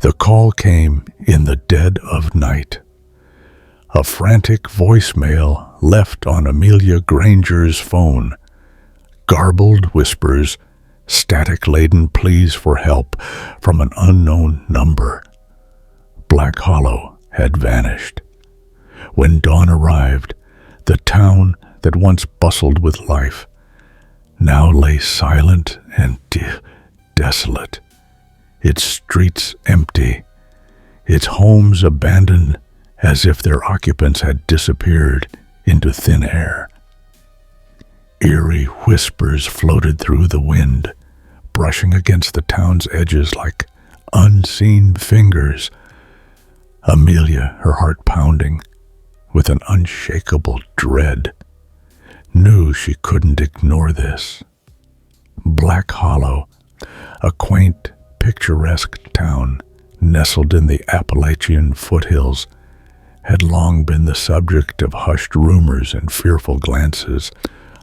The call came in the dead of night. A frantic voicemail left on Amelia Granger's phone. Garbled whispers, static-laden pleas for help from an unknown number. Black Hollow had vanished. When dawn arrived, the town that once bustled with life now lay silent and desolate, its streets empty, its homes abandoned as if their occupants had disappeared into thin air. Eerie whispers floated through the wind, brushing against the town's edges like unseen fingers. Amelia, her heart pounding with an unshakable dread, knew she couldn't ignore this. Black Hollow, a quaint, picturesque town nestled in the Appalachian foothills, had long been the subject of hushed rumors and fearful glances.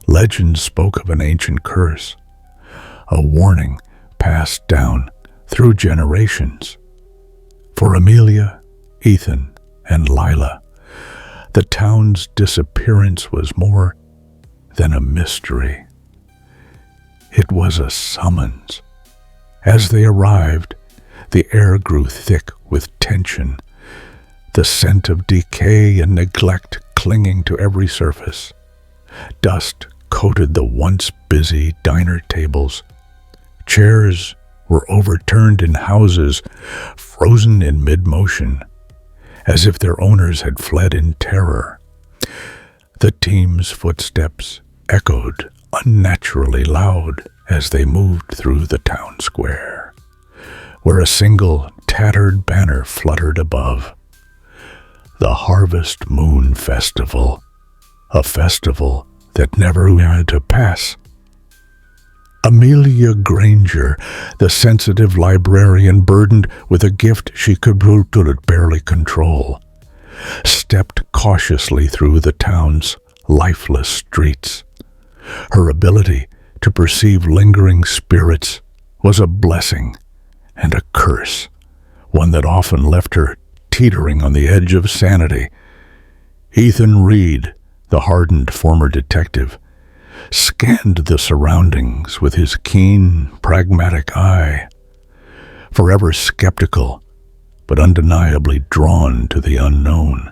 Legends spoke of an ancient curse, a warning passed down through generations. For Amelia, Ethan, and Lila, the town's disappearance was more than a mystery. It was a summons. As they arrived, the air grew thick with tension, the scent of decay and neglect clinging to every surface. Dust coated the once busy diner tables. Chairs were overturned in houses, frozen in mid-motion, as if their owners had fled in terror. The team's footsteps echoed unnaturally loud as they moved through the town square, where a single tattered banner fluttered above. The Harvest Moon Festival, a festival that never had to pass. Amelia Granger, the sensitive librarian burdened with a gift she could barely control, stepped cautiously through the town's lifeless streets. Her ability to perceive lingering spirits was a blessing and a curse, one that often left her teetering on the edge of sanity. Ethan Reed, the hardened former detective, scanned the surroundings with his keen, pragmatic eye, forever skeptical, but undeniably drawn to the unknown.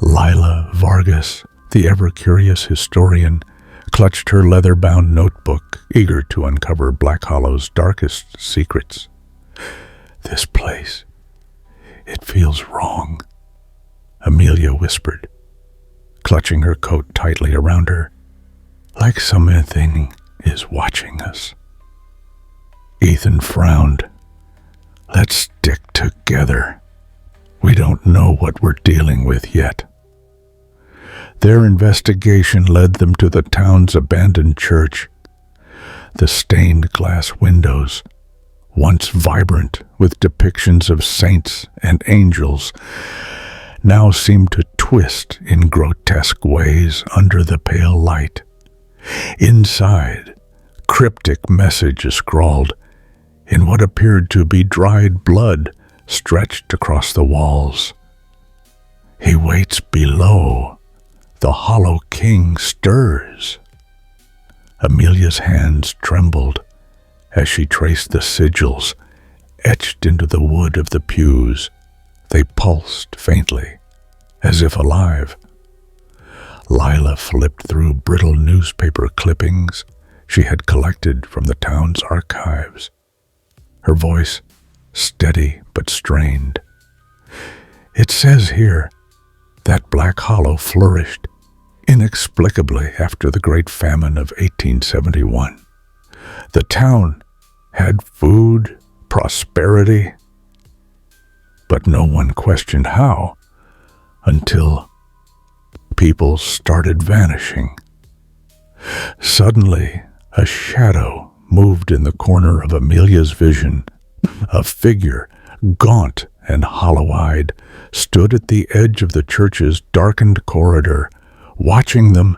Lila Vargas, the ever-curious historian, clutched her leather-bound notebook, eager to uncover Black Hollow's darkest secrets. "This place, it feels wrong," Amelia whispered, clutching her coat tightly around her, "like something is watching us." Ethan frowned. "Let's stick together. We don't know what we're dealing with yet." Their investigation led them to the town's abandoned church. The stained glass windows, once vibrant with depictions of saints and angels, now seemed to twist in grotesque ways under the pale light. Inside, cryptic messages scrawled in what appeared to be dried blood stretched across the walls. "He waits below. The Hollow King stirs." Amelia's hands trembled as she traced the sigils etched into the wood of the pews. They pulsed faintly, as if alive. Lila flipped through brittle newspaper clippings she had collected from the town's archives, her voice steady but strained. "It says here that Black Hollow flourished inexplicably after the Great Famine of 1871. The town had food, prosperity, but no one questioned how until people started vanishing. Suddenly, a shadow moved in the corner of Amelia's vision. A figure, gaunt and hollow-eyed, stood at the edge of the church's darkened corridor, watching them.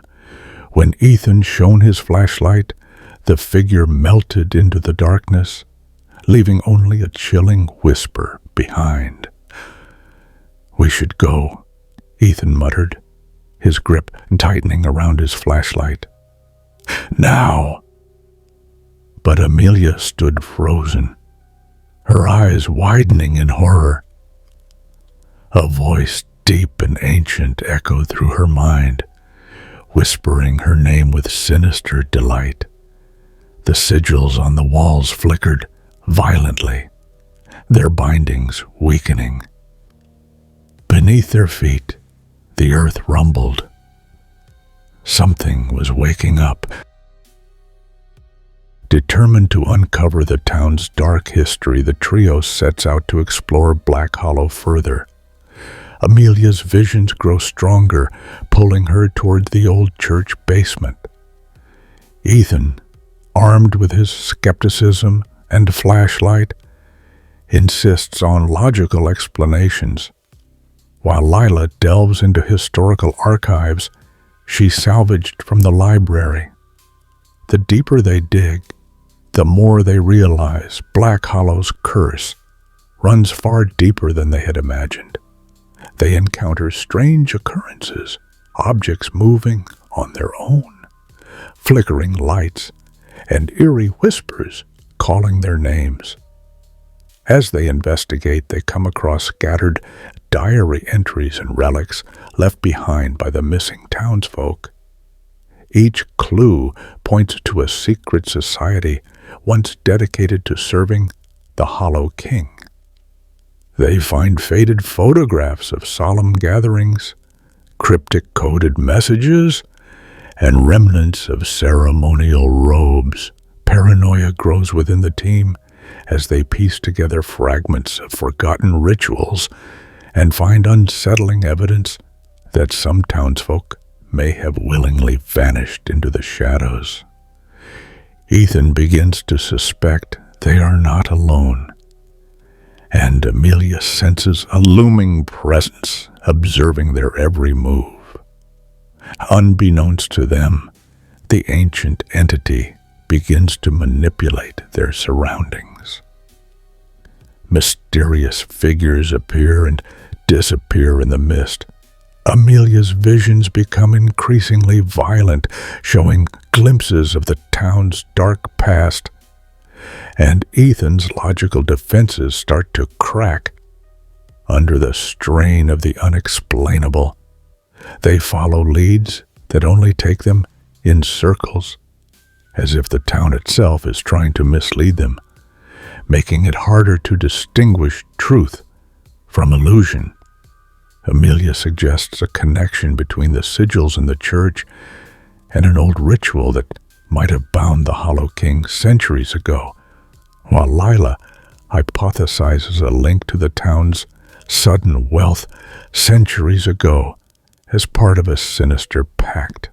When Ethan shone his flashlight, the figure melted into the darkness, leaving only a chilling whisper behind. "We should go," Ethan muttered, his grip tightening around his flashlight. "Now!" But Amelia stood frozen, her eyes widening in horror. A voice deep and ancient echoed through her mind, whispering her name with sinister delight. The sigils on the walls flickered violently, their bindings weakening. Beneath their feet, the earth rumbled. Something was waking up. Determined to uncover the town's dark history, the trio sets out to explore Black Hollow further. Amelia's visions grow stronger, pulling her toward the old church basement. Ethan, armed with his skepticism and flashlight, insists on logical explanations, while Lila delves into historical archives she salvaged from the library. The deeper they dig, the more they realize Black Hollow's curse runs far deeper than they had imagined. They encounter strange occurrences, objects moving on their own, flickering lights, and eerie whispers calling their names. As they investigate, they come across scattered diary entries and relics left behind by the missing townsfolk. Each clue points to a secret society once dedicated to serving the Hollow King. They find faded photographs of solemn gatherings, cryptic coded messages, and remnants of ceremonial robes. Paranoia grows within the team as they piece together fragments of forgotten rituals and find unsettling evidence that some townsfolk may have willingly vanished into the shadows. Ethan begins to suspect they are not alone, and Amelia senses a looming presence observing their every move. Unbeknownst to them, the ancient entity begins to manipulate their surroundings. Mysterious figures appear and disappear in the mist. Amelia's visions become increasingly violent, showing glimpses of the town's dark past, and Ethan's logical defenses start to crack under the strain of the unexplainable. They follow leads that only take them in circles, as if the town itself is trying to mislead them, making it harder to distinguish truth from illusion. Amelia suggests a connection between the sigils in the church and an old ritual that might have bound the Hollow King centuries ago, while Lila hypothesizes a link to the town's sudden wealth centuries ago as part of a sinister pact.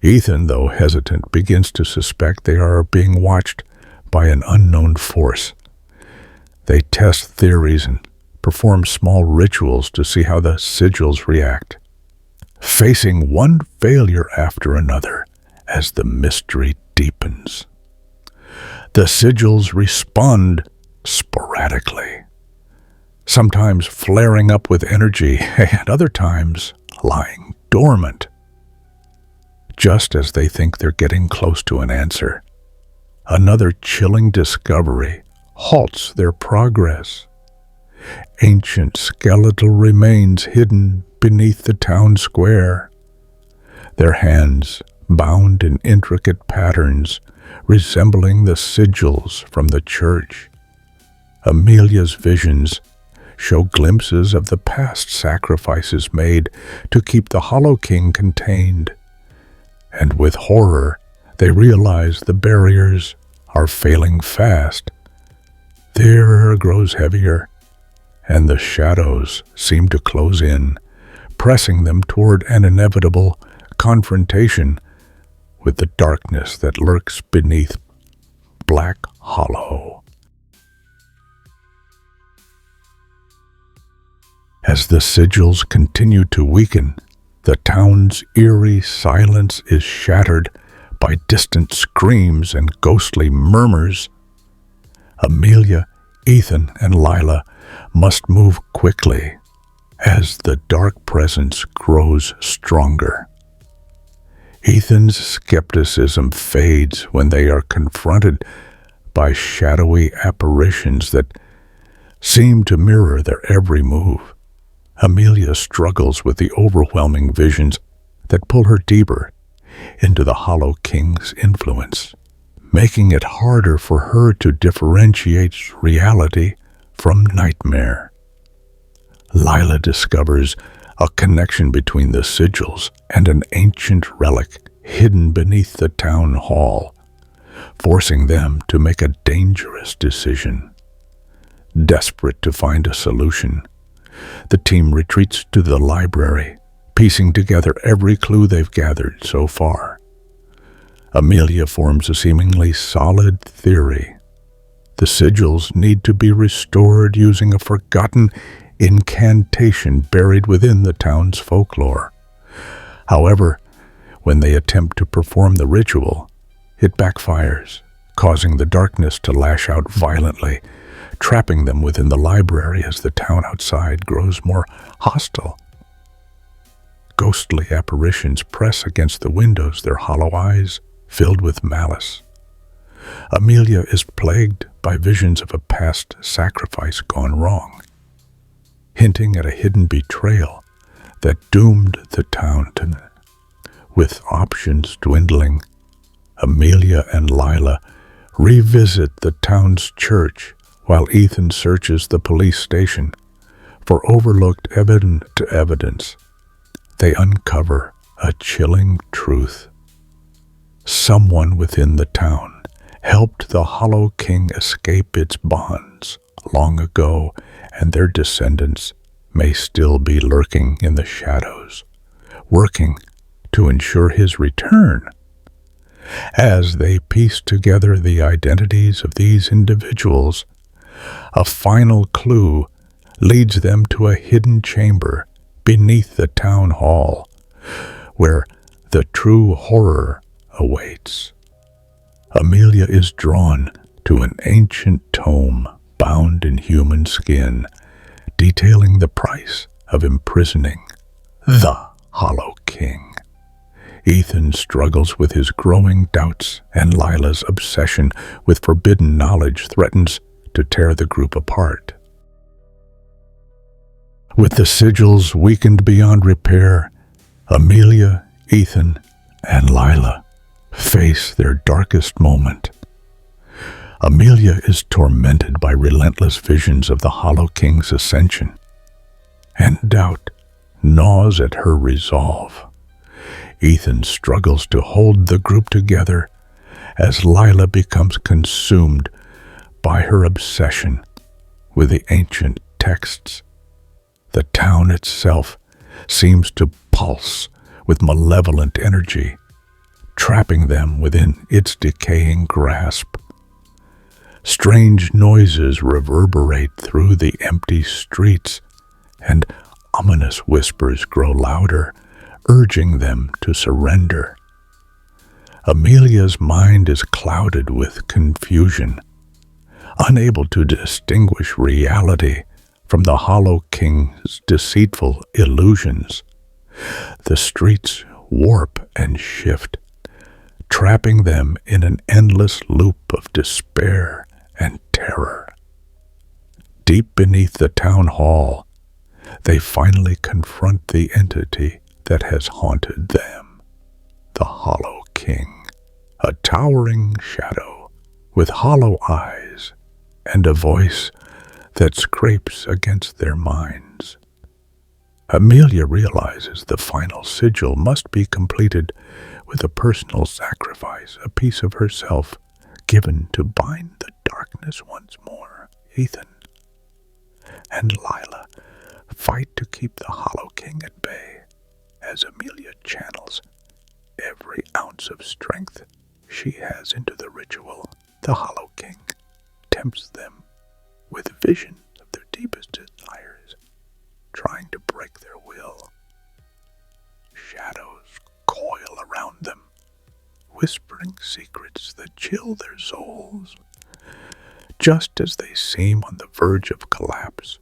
Ethan, though hesitant, begins to suspect they are being watched by an unknown force. They test theories and perform small rituals to see how the sigils react, facing one failure after another as the mystery deepens. The sigils respond sporadically, sometimes flaring up with energy and other times lying dormant. Just as they think they're getting close to an answer, another chilling discovery halts their progress. Ancient skeletal remains hidden beneath the town square, their hands bound in intricate patterns resembling the sigils from the church. Amelia's visions show glimpses of the past sacrifices made to keep the Hollow King contained, and with horror they realize the barriers are failing fast. The air grows heavier, and the shadows seem to close in, pressing them toward an inevitable confrontation with the darkness that lurks beneath Black Hollow. As the sigils continue to weaken, the town's eerie silence is shattered by distant screams and ghostly murmurs. Amelia, Ethan, and Lila must move quickly as the dark presence grows stronger. Ethan's skepticism fades when they are confronted by shadowy apparitions that seem to mirror their every move. Amelia struggles with the overwhelming visions that pull her deeper into the Hollow King's influence, making it harder for her to differentiate reality from nightmare. Lila discovers a connection between the sigils and an ancient relic hidden beneath the town hall, forcing them to make a dangerous decision. Desperate to find a solution, the team retreats to the library, piecing together every clue they've gathered so far. Amelia forms a seemingly solid theory. The sigils need to be restored using a forgotten incantation buried within the town's folklore. However, when they attempt to perform the ritual, it backfires, causing the darkness to lash out violently, trapping them within the library as the town outside grows more hostile. Ghostly apparitions press against the windows, their hollow eyes filled with malice. Amelia is plagued by visions of a past sacrifice gone wrong, hinting at a hidden betrayal that doomed the town to. With options dwindling, Amelia and Lila revisit the town's church while Ethan searches the police station for overlooked evidence. They uncover a chilling truth. Someone within the town helped the Hollow King escape its bonds long ago, and their descendants may still be lurking in the shadows, working to ensure his return. As they piece together the identities of these individuals, a final clue leads them to a hidden chamber beneath the town hall, where the true horror awaits. Amelia is drawn to an ancient tome bound in human skin, detailing the price of imprisoning the Hollow King. Ethan struggles with his growing doubts, and Lila's obsession with forbidden knowledge threatens to tear the group apart. With the sigils weakened beyond repair, Amelia, Ethan, and Lila face their darkest moment. Amelia is tormented by relentless visions of the Hollow King's ascension, and doubt gnaws at her resolve. Ethan struggles to hold the group together as Lila becomes consumed by her obsession with the ancient texts. The town itself seems to pulse with malevolent energy, trapping them within its decaying grasp. Strange noises reverberate through the empty streets, and ominous whispers grow louder, urging them to surrender. Amelia's mind is clouded with confusion, unable to distinguish reality from the Hollow King's deceitful illusions. The streets warp and shift, trapping them in an endless loop of despair and terror. Deep beneath the town hall, they finally confront the entity that has haunted them, the Hollow King, a towering shadow with hollow eyes and a voice that scrapes against their minds. Amelia realizes the final sigil must be completed with a personal sacrifice, a piece of herself given to bind the darkness once more. Ethan and Lila fight to keep the Hollow King at bay as Amelia channels every ounce of strength she has into the ritual. The Hollow King tempts them with visions of their deepest desires, trying to break their will. Shadows coil around them, whispering secrets that chill their souls. just as they seem on the verge of collapse.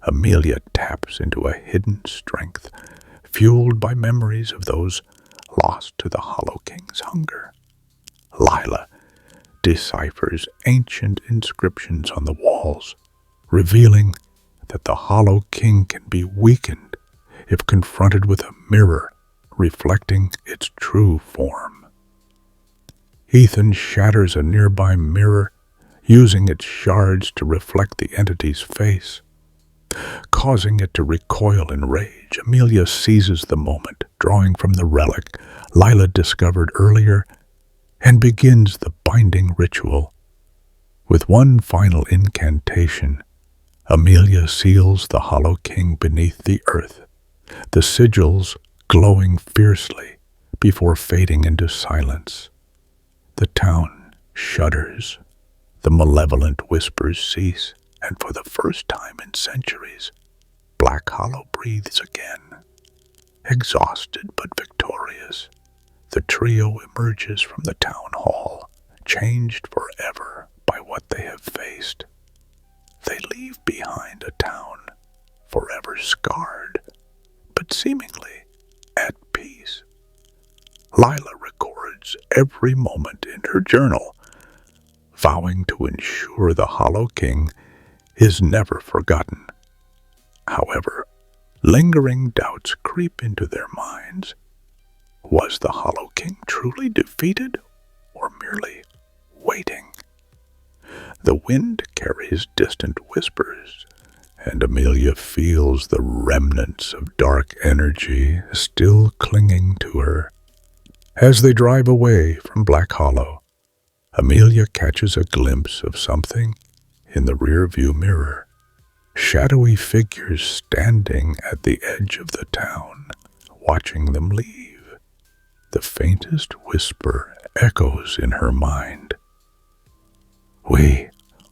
Amelia taps into a hidden strength, fueled by memories of those lost to the Hollow King's hunger. Lila deciphers ancient inscriptions on the walls, revealing that the Hollow King can be weakened if confronted with a mirror reflecting its true form. Ethan shatters a nearby mirror, using its shards to reflect the entity's face. Causing it to recoil in rage, Amelia seizes the moment, drawing from the relic Lila discovered earlier, and begins the binding ritual. With one final incantation, Amelia seals the Hollow King beneath the earth, the sigils glowing fiercely before fading into silence. The town shudders, the malevolent whispers cease, and for the first time in centuries, Black Hollow breathes again. Exhausted but victorious, the trio emerges from the town hall, changed forever by what they have faced. They leave behind a town forever scarred, but seemingly at peace. Lila records every moment in her journal, vowing to ensure the Hollow King is never forgotten. However, lingering doubts creep into their minds. Was the Hollow King truly defeated, or merely waiting? The wind carries distant whispers, and Amelia feels the remnants of dark energy still clinging to her. As they drive away from Black Hollow, Amelia catches a glimpse of something in the rear-view mirror. Shadowy figures standing at the edge of the town, watching them leave. The faintest whisper echoes in her mind. We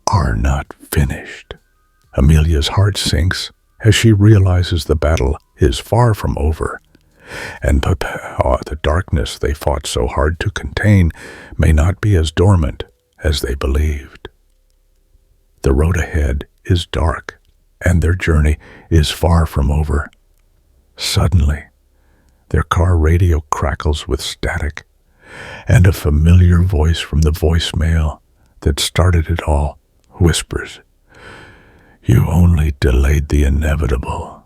are not finished. Amelia's heart sinks as she realizes the battle is far from over, and the darkness they fought so hard to contain may not be as dormant as they believed. The road ahead is dark, and their journey is far from over. Suddenly, their car radio crackles with static, and a familiar voice from the voicemail that started it all whispers, "You only delayed the inevitable."